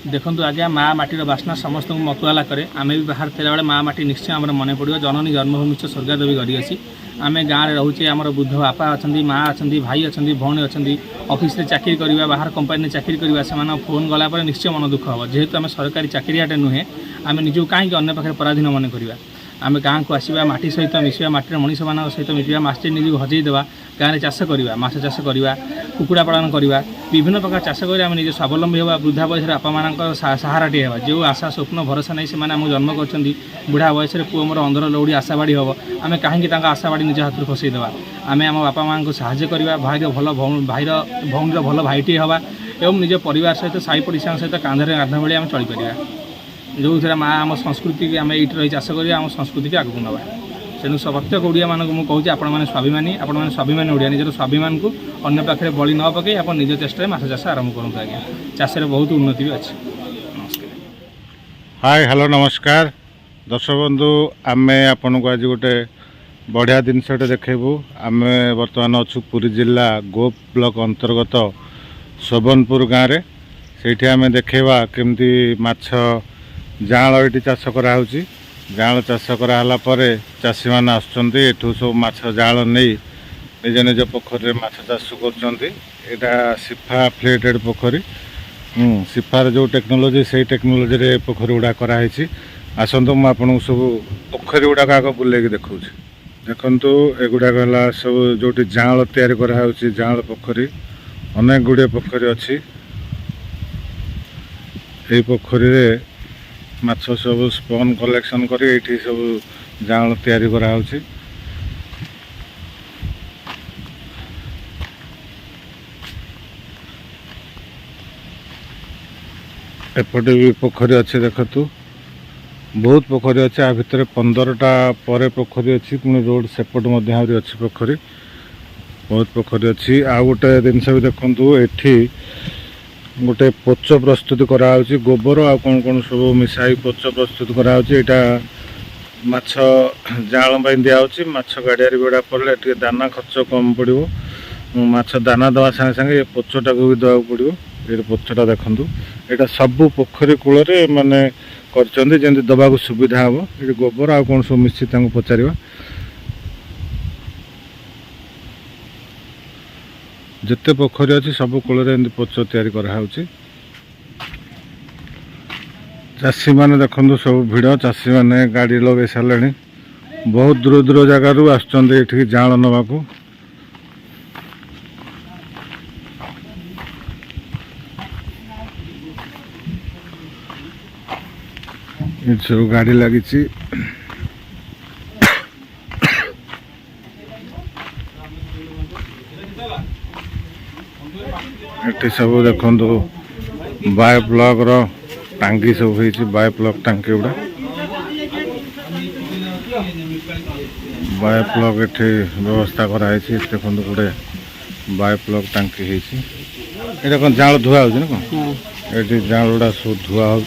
देखो आज्ञा माँ माटीर बास्ना समस्त को मकुआला करे आम भी बाहर थे बेले माँ माटी निश्चय आम मन पड़ो जननी जन्मभूमि स्वर्गदेवी गरी अच्छी आम गाँव में रोचे आम बुद्ध बापा अच्छा माँ अच्छा भाई अच्छा भौणी अच्छा ऑफिस रे चाकरी करवा बाहर कंपानी चाकरी करवा से फोन गलापर निश्चय मन दुख हम जेहेतु आम सरकारी चाकरियाटे नुहे आम निजक कहीं अन्य पाखे पराधीन मन करवा आम गाँव को आसवा माटी सहित मिसवा माटी मनीष मान सहित मिसवा माटी निजी हजेदेवा गाँव में चाष करवा माछ चाष करवा कुकुड़ा पालन करवा विभिन्न प्रकार चाष कर आम निज स्वावलम्बी होगा वृद्धा बयस बापा मान सहाराटे होगा जो आशा स्वप्न भरोसा नहीं से जन्म कर बुढ़ा बयस पुओ मोर अंधर लौड़ी आशाबाड़ी हम आम कहीं आशाबाड़ी निज हाथ फसईदेवा आम आम बापा माँ को साहाय्य करवा भाईर भल भाईर भौणीर भल भाईटे हवा एवं निज परिवार सहित साई पड़ोसा सहित कांधरे कांध भाई आम चलीपर जो थे माँ आम संस्कृति आम ये रही चाष कर आम संस्कृति की आगे नवा तेणु प्रत्येक ओडिया मानक मुझे आपण मैंने स्वाभिमानी आपण मैंने स्वाभिमानी ओडिया निजर स्वाभिमान को अन्य पाखे बलि न पकई आप निज चेष्टा माछ चाष आरंभ करूँ आज्ञा चाष बहुत उन्नति भी अच्छी। नमस्कार। हाय हेलो नमस्कार दर्शक बंधु आम आपन को आज गोटे बढ़िया जिनसटे देखु आम बर्तमान अच्छु पुरी जिला गोप ब्लॉक अंतर्गत सोबनपुर गाँव में से आम देखा केमती माछ जाँल ये चाष कराऊँच जाँल चाष कराला चाषी मैंने आसुँच सब माछ जाँल नहीं निज निज पोखरी माछ चाष कर सिफा फ्लेटेड पोखरी सिफार जो टेक्नोलोजी से टेक्नोलोजी रे पोखरी गुड़ा कराई आसतु मुझे आपको सब पोखरी गुड़ाक आग बुले देखा देखु एगुड़ाक है सब जो जाँल तैयारी कराऊँच जाँल पोखरी अनेक गुड़े पोखरी अच्छी यही पोखरी रे माछ सब स्पन कलेक्शन कर सब जाँल तैयारी कराऊँच एपटे भी पोखरी अच्छे देखु बहुत पोखरी अच्छे आ भितर 15टा पर पोखरी अच्छी पुणी रोड सेपट अच्छी पोखरी बहुत पोखरी अच्छी आ गोटे जिनस भी देखु एठी गोटे पोच प्रस्तुत कराऊँच गोबर आ कौन कौन सब मिसाई पोच प्रस्तुत कराऊँच यहाँ माछ जाँल दिखाऊँच माछ गाड़िया बेड़ा पड़े टे दाना खर्च कम पड़ो माछ दाना दवा सागे सागे ये पोचटा को भी देवा पड़ो ये पोचटा देखु यहाँ सबू पोखरी कूल माने कर दबा को सुविधा हम ये गोबर आ कौन सब मिसी पचार जिते पोखरी अच्छी सब कूल पोच तैयारी कराऊँच चाषी मैंने देखु सब भिड़ चाषी मैंने गाड़ी लगे सारे बहुत दूर दूर जगार आसुँच जाँल नवाक सब गाड़ी लगी ये सब देखु बाय ब्लॉक रो टांगी सब हो बाय ब्लॉक टांकी गुड़ा बाय ब्लॉक ये व्यवस्था कराई देखो गोटे बाय ब्लॉक टांकी है कौन जाँल धुआ हो ये जाँल गुड़ा सब धुआ हो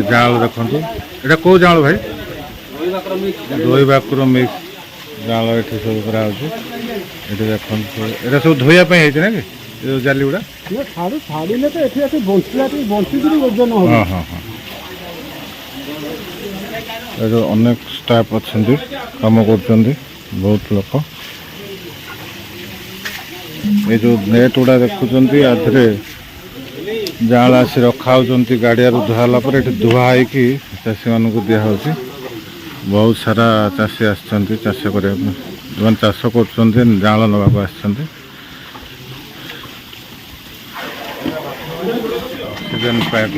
जाँल देखु ये कौ जाँल भाई दोई बाकुर मिक्स जाँल ये सब कराऊँ ये देखो ये सब धोयापी ना कि जाली गुड़ा हाँ हाँ हाँ ये अनेक स्टाफ अच्छा कम कर बहुत लोक ये जो नेट गुड़ा देखुं आधे जाँल आसी रखा गाड़िया धुआला धुआ हो चाषी मान दिखाऊँ बहुत सारा चाषी आसछन्ति चाष करने जो चाष कर जाँल नवाक आसछन्ति सीजन पैक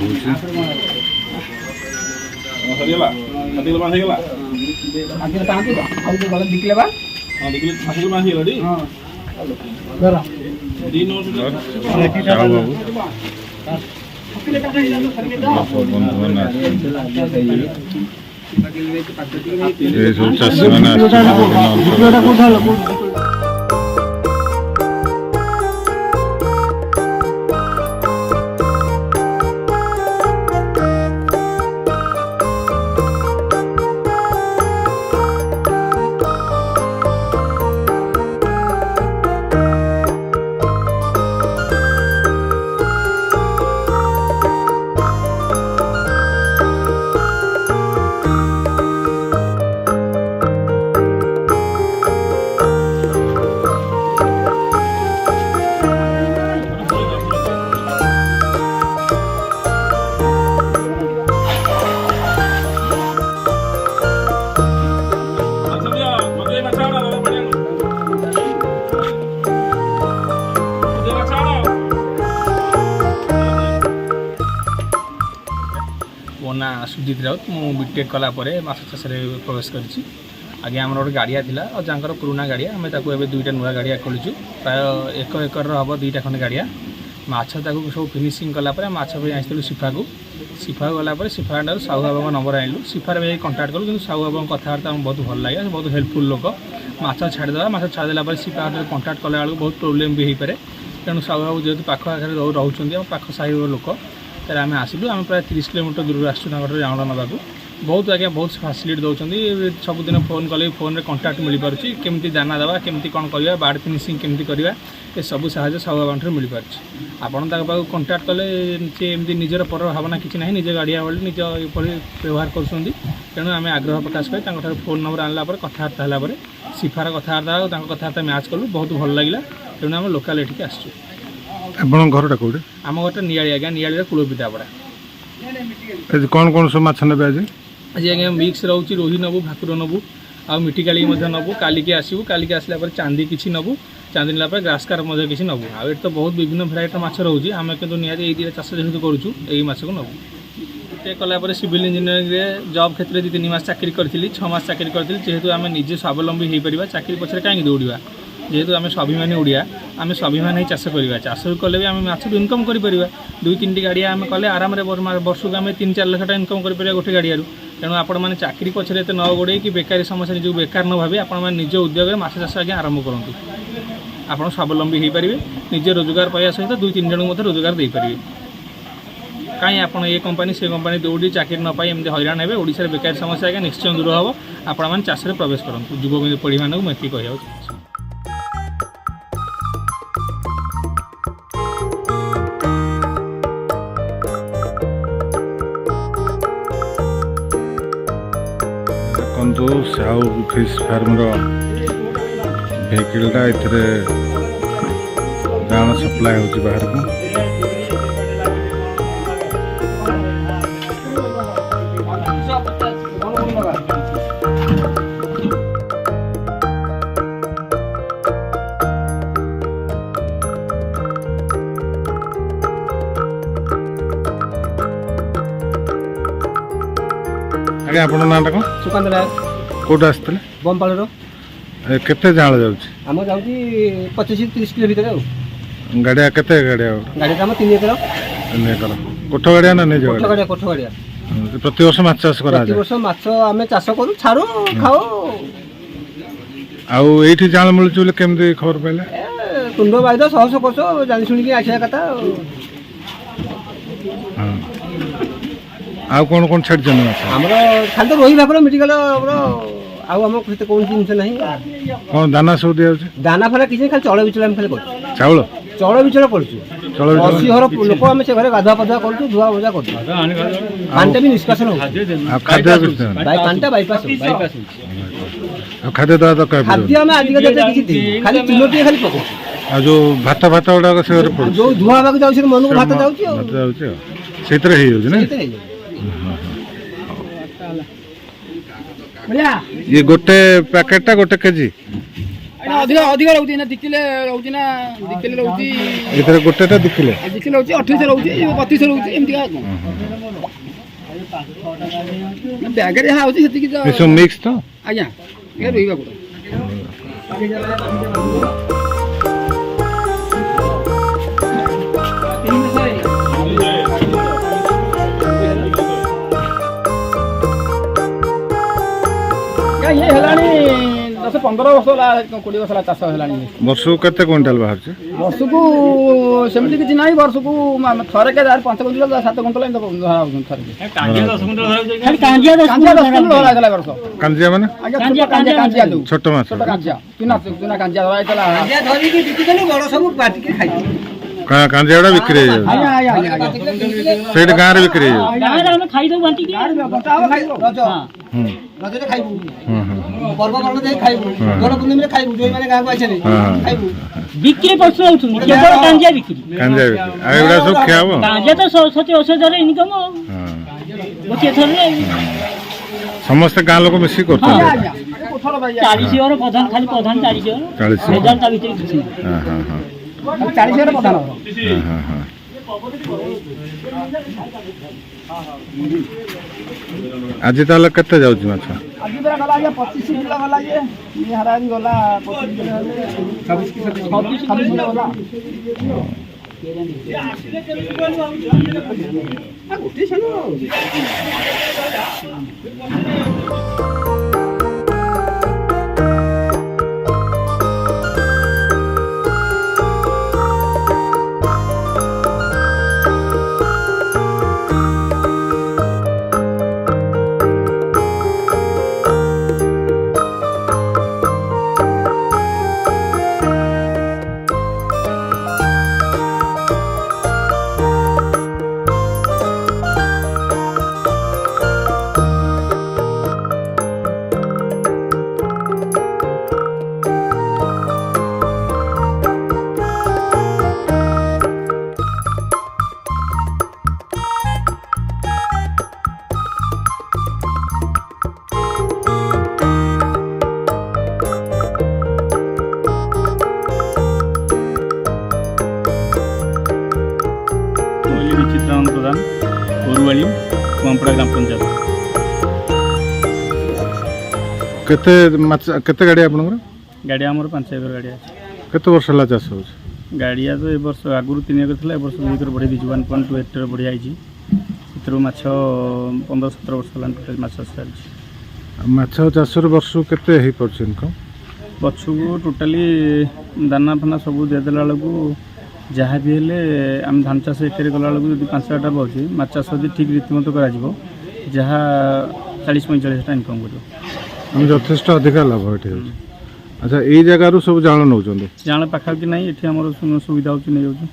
ये सब चाषी मैंने सुजित राउत मु बीटेक कला माछ चाष प्रवेश करी आगे आम गोटे गाड़िया था अजांर पुराना गाड़िया आम दुईटा नुआ गाड़िया खोलुचु प्राय 1 एकर हम 2टा खंडे गाड़िया माछ सब फिनिशिंग कलापर माछ भी आसलु सिफा गलापर सिफा साहू बाबा नंबर आनलु सिफार भी कंटाक्ट कलु कि साहू बाबा कथबार्ता बहुत भल लगे बहुत हेल्पफुल लोक माछ छाड़देवा माछ छाड़देला सिफा कंटाक्ट कला बेलू बहुत प्रोब्लेम भी हो पाए तेणु साहू बाबू जेहतु पाख आखिर रोचे पाख साही लोक तेरे आम आसिलु आम प्राय 30 किलोमीटर दूर आसू जाउंड नाकू बहुत आज्ञा बहुत फैसिलिटी दौरान सबुदिन फोन कले फोन में कंटाक्ट मिल पार्टी केमती दाना देवा केमती कौन करवा बार्ड फिनिशिंग केमती करवा ये सब साहय साहू बाबा मिल पार्टी आपड़ पाक कंटाक्ट कले एमती निजर पर भावना किसी ना निज गाड़िया भाई निज व्यवहार कर तेणु आम आग्रह प्रकाश कर फोन नंबर आनला कथबार्ता है सिफार कथबार्ता कथबार्ता मैच कलु बहुत भल लगे तेणु आम लोकाल ये आसचु घरटा कौटे आम घरटा नियाली आज्ञा नियाली कूलपितापड़ा कौन कौन सब माछ ने आज आज आज्ञा मिक्स रोचे रोही नबू भाकुर नबू आ मिटिकाली नबू कालिकी आसबू कालिकी आसला चांदी किसी नबू चांदी नाला ग्रासकार किसी नबू आ तो बहुत विभिन्न भेराइटर माछ रोचे आम कितु नि ये चाष जेहतु करूँ यही माछ को नबू बीटेक कलापर सिविल इंजीनियरिंग जॉब क्षेत्र में 2-3 मास चाकरी करी 6 मास चाकरी करी जेहतु आम निजे स्वावलम्बी हो पार चाकरी पछरे कहीं दौड़ा जेहेतु आम स्वाभिमानी ओडिया आम स्वाभिमान ही चाष करवा चाष कले भी आम माछ इनकम कर 2-3टी गाड़िया आम कले आराम वर्ष को आम 3-4 लाख टाइम इनकम कर गोटे गाड़िया तेणु आपण मैंने चाकरी पछरे एत न गोड़े कि बेकारी समस्या जो बेकार न भावी आपण निज उद्योग में माछ चाष आज्ञा आरंभ करूँ आप स्वावलम्बी हो पारे निजे रोजगार पाइबा सहित 2-3 जन रोजगार दे पारे कहीं आप ये कंपानी से कंपानी दौड़ी चाकरी न पाई एमती हईराण हे ओडिशा बेकारी समस्या आज्ञा निश्चय दूर हम आपण मैंने चाष प्रवेश करूँ युवपीढ़ी मानक मुझे कह देखो साहू फिश फार्म भेहिकलटा ये जान सप्लाय हो बाहर को आगे आप नाटा कौन सुकांत राय कौट आसते बमपाड़ केते जाल जाऊँ आम जाऊँ 25-30 किलो भर गाड़िया केते गाड़िया गाड़ी आम 3 एकर कोठ गाड़िया ना निज कोठ गाड़िया प्रति वर्ष माछ चाष करा प्रति वर्ष माछ आम चाष करूँ छाड़ू खाओ आउ एठी जाल मिलुछ बोले केमती खबर पाइले तुंड बाइद 100 वर्ष जानी शुणी आसिया कथा आउ कौन कौन छाड़ माछ आमर खाली तो रोही भाकुर मेडिकल आउ आम कौन जिनस ना कौन दाना सब दिया दाना फाना किसी खाली चौल बिचल खाली कर चाउल चौल बिचल कर 80 घर लोक आम से घरे गाधुआ पाधुआ कर धुआ भजा कर पानी भी निष्कासन हो खाद्य पानी बाईपास खाद्य दवा तो खाद्य आम आज खाली चुनटी खाली पकड़ जो भात भात गुड़ाक से जो धुआ हवा जाऊँ मन को भात जाऊँगी ये गोटे पैकेट गोटे केजी अधिक अधिक रोचे ना 2 किलो रोचे ना 2 किलो रोचे इधर गोटेटा 2 किलो 2 किलो रोचे 28 रोचे 32 रोचे एमती का बैग रे हाउस सेति ये सब मिक्स तो आज्ञा ये रोइबा को ये हलानी 10-15 वर्ष 20 वर्ष चाष हलानी वर्ष को केते क्विंटल बाहर छे वर्ष को सेमती किछि नाही वर्ष को थरे के 5 क्विंटल 7 क्विंटल एंद धरा थरे कांजिया 10 कुंटल धरा खाली कांजिया 10 कुंटल धरा गला वर्ष कांजिया माने कांजिया दो छोट माछ छोट कांजिया चुना कांजिया धरा आइतला कांजिया धरी के बिकी देनु बड़ सब पाटी के खाइ कांजियाड़ा बिक्री है सेठ गाँव रे बिक्री है खाई दो बांटी के रजरे खाइबू पर्व पर्व दे खाइबू दोन पुण्य में खाइबू जोई माने गाँ को आइछे खाइबू बिक्री पछ होउछु केवल कांजिया बिक्री आ एबडा सब खाबो कांजिया तो 70-80 हजार इनकम हां गोटे थरे समस्त गाँ लोक मिसी करते 40 और प्रधान खाली प्रधान 40 और 40 हजार ता भीतर किछि हां हां हां 40 प्रधान हां हां ଆଜି ତାହେଲେ କେତେ ଯାଉଛି ମାଛ? ଆଜି ପରା ଗଲା ଆଜ୍ଞା 25 କିଲୋ ଗଲା ଯେ ହାରା ବି ଗଲା 25 କିଲୋ ହେଲେ 26 କିଲୋ ଗଲା। ଗୋଟିଏ ସାଙ୍ଗ ଚିତ୍ରାନନ୍ଦ ପ୍ରଧାନ ଗୋରୁବାଳି କୁଆଁପଡ଼ା ଗ୍ରାମ ପଞ୍ଚାୟତ। କେତେ ଗାଡ଼ି ଆପଣଙ୍କର? ଗାଡ଼ିଆ ଆମର 5 ଏକର ଗାଡ଼ିଆ ଅଛି। କେତେ ବର୍ଷ ହେଲା ଚାଷ ହେଉଛି? ଗାଡ଼ିଆ ତ ଏ ବର୍ଷ ଆଗରୁ 3 ଏକର ଥିଲା, ଏ ବର୍ଷ 2 ଏକର ବଢ଼େଇ ଦେଇଛି। 1.2 ହେକ୍ଟର ବଢ଼ିଆ ହେଇଛି। ସେଥିରୁ ମାଛ 15-17 ବର୍ଷ ହେଲାଣି ଟୋଟାଲି ମାଛ ଚାଷ ଚାଲିଛି। ମାଛ ଚାଷରେ ବର୍ଷକୁ କେତେ ହେଇପାରୁଛି ଇନକମ୍? ବର୍ଷକୁ ଟୋଟାଲି ଦାନା ଫାନା ସବୁ ଦେଇଦେଲା ବେଳକୁ ଯାହା ବି ହେଲେ ଆମେ ଧାନ ଚାଷ ଏକରେ କଲାବେଳକୁ ଯଦି 5-6ଟା ପାଉଛି, ମାଛ ଚାଷ ଯଦି ଠିକ୍ ରୀତିମତ କରାଯିବ ଯାହା 40-45ଟା ଇନକମ୍ କରିବ। ଆମେ ଯଥେଷ୍ଟ ଅଧିକା ଲାଭ ଏଠି ହେଉଛି। ଆଚ୍ଛା, ଏଇ ଜାଗାରୁ ସବୁ ଜାଳ ନେଉଛନ୍ତି? ଜାଳ ପାଖାପାଖି ନାହିଁ, ଏଠି ଆମର ସୁବିଧା ହେଉଛି, ନେଇଯାଉଛୁ।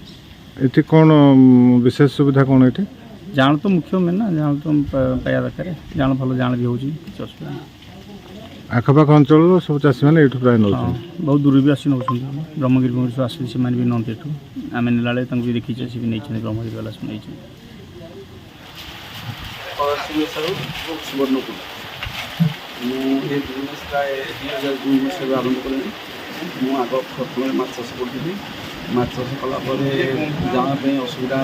ଏଠି କ'ଣ ବିଶେଷ ସୁବିଧା କ'ଣ ଏଠି? ଜାଳ ତ ମୁଖ୍ୟ ମେନ୍ ନା, ଜାଳ ତ ପାଇବା ଦରକାର। ଜାଳ ଭଲ ଜାଳ ବି ହେଉଛି, କିଛି ଅସୁବିଧା ନାହିଁ। ଆଖପାଖ ଅଞ୍ଚଳରୁ ସବୁ ଚାଷୀମାନେ ଏଇଠୁ ପ୍ରାୟ ନେଉଛନ୍ତି? ବହୁତ ଦୂର ବି ଆସି ନେଉଛନ୍ତି। ବ୍ରହ୍ମଗିରି ସବୁ ଆସନ୍ତି, ସେମାନେ ବି ନିଅନ୍ତି ଏଠୁ। ଆମେ ନେଲାବେଳେ ତାଙ୍କୁ ବି ଦେଖିଛୁ, ସେ ବି ନେଇଛନ୍ତି, ବ୍ରହ୍ମଗିରି ବାଲା ସବୁ ନେଇଛନ୍ତି। ମୁଁ ଏ ବିଜନେସ୍ ପ୍ରାୟ 2002 ମସିହାରୁ ଆରମ୍ଭ କଲିଣି। ମୁଁ ଆଗ ପ୍ରଥମେ ମାଛ ଚାଷ କରୁଥିଲି। ମାଛ ଚାଷ କଲା ପରେ ଜାଣିବା ପାଇଁ ଅସୁବିଧା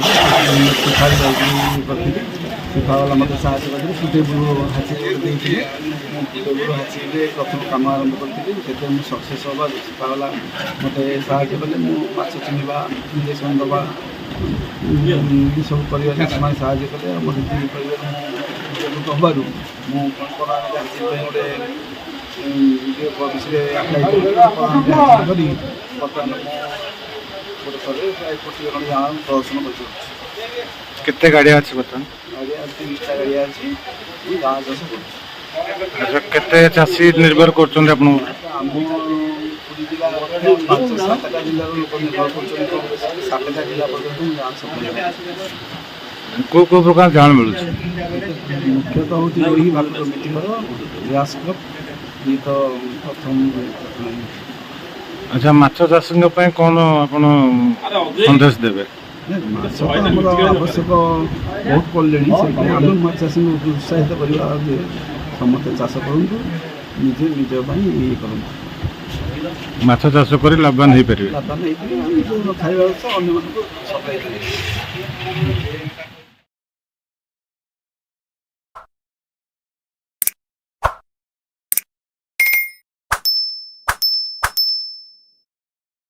ସୁଖାରେ ଯାଇକି କରିଥିଲି। ସୁଖାବାଲା ମୋତେ ସାହାଯ୍ୟ କରିଥିଲି। ସୁଟେବୁଲ୍ ହାଚିରେ ଦେଇଥିଲି। ମୁଁ ସୁଟେବୁଲ୍ ହାଚିରେ ପ୍ରଥମ କାମ ଆରମ୍ଭ କରିଥିଲି। ସେଥିରେ ମୁଁ ସକ୍ସେସ୍ ହେବା ସୁଖାବାଲା ମୋତେ ସାହାଯ୍ୟ କଲେ। ମୁଁ ମାଛ ଚିହ୍ନିବା, ଇଞ୍ଜେକ୍ସନ୍ ଦେବା ଏସବୁ କରିବାରେ ସେମାନେ ସାହାଯ୍ୟ କଲେ। ଆଉ ମୋତେ ତିନି କରିବାରେ ମୁଁ ହେବାରୁ ମୁଁ ସେଥିପାଇଁ ଗୋଟେ ବିଷୟରେ ଆପ୍ଲାଏ କରି ବର୍ତ୍ତମାନ ମୁଁ ଗୋଟେ ଥରେ ପ୍ରାୟ 25 ଜଣ ଜାଳ ପ୍ରଦର୍ଶନ କରିପାରୁଛି। କେତେ ଗାଡ଼ିଆ ଅଛି ବର୍ତ୍ତମାନ? ଗାଡ଼ିଆ 3ଟା ଗାଡ଼ିଆ ଅଛି। ମୁଁ ଜାଳ ଚାଷ କରୁଛି। ଆଚ୍ଛା, କେତେ ଚାଷୀ ନିର୍ଭର କରୁଛନ୍ତି ଆପଣଙ୍କୁ? ଆମ ପୁରୀ ଜିଲ୍ଲା 5-7ଟା ଜିଲ୍ଲାର ଲୋକ ନିର୍ଭର କରୁଛନ୍ତି। 7ଟା ଜିଲ୍ଲା ପର୍ଯ୍ୟନ୍ତ ମୁଁ ଜାଳ ସପ୍ଲାଏ କରୁଛି। କେଉଁ ପ୍ରକାର ଜାଳ ମିଳୁଛି? ମୁଖ୍ୟତଃ ହେଉଛି ରୋହି, ଭାକୁର, ମିଟିକର, ଗ୍ରାସ୍ କପ୍, ଇଏ ତ ପ୍ରଥମ। ଆଚ୍ଛା, ମାଛ ଚାଷୀଙ୍କ ପାଇଁ କ'ଣ ଆପଣ ସନ୍ଦେଶ ଦେବେ? ମାଛ ତ ଆମର ଆବଶ୍ୟକ ବହୁତ ପଡ଼ିଲେଣି। ସେଥିପାଇଁ ଆମେ ମାଛ ଚାଷୀଙ୍କୁ ଉତ୍ସାହିତ କରିବା ଯେ ସମସ୍ତେ ଚାଷ କରନ୍ତୁ, ନିଜେ ନିଜ ପାଇଁ ଇଏ କରନ୍ତୁ। ମାଛ ଚାଷ କରି ଲାଭବାନ ହେଇପାରିବେ। ଲାଭବାନ ହେଇପାରିବେ, ନିଜ ଖାଇବା ଅନ୍ୟମାନଙ୍କୁ ସପ୍ଲାଇ କରିବେ।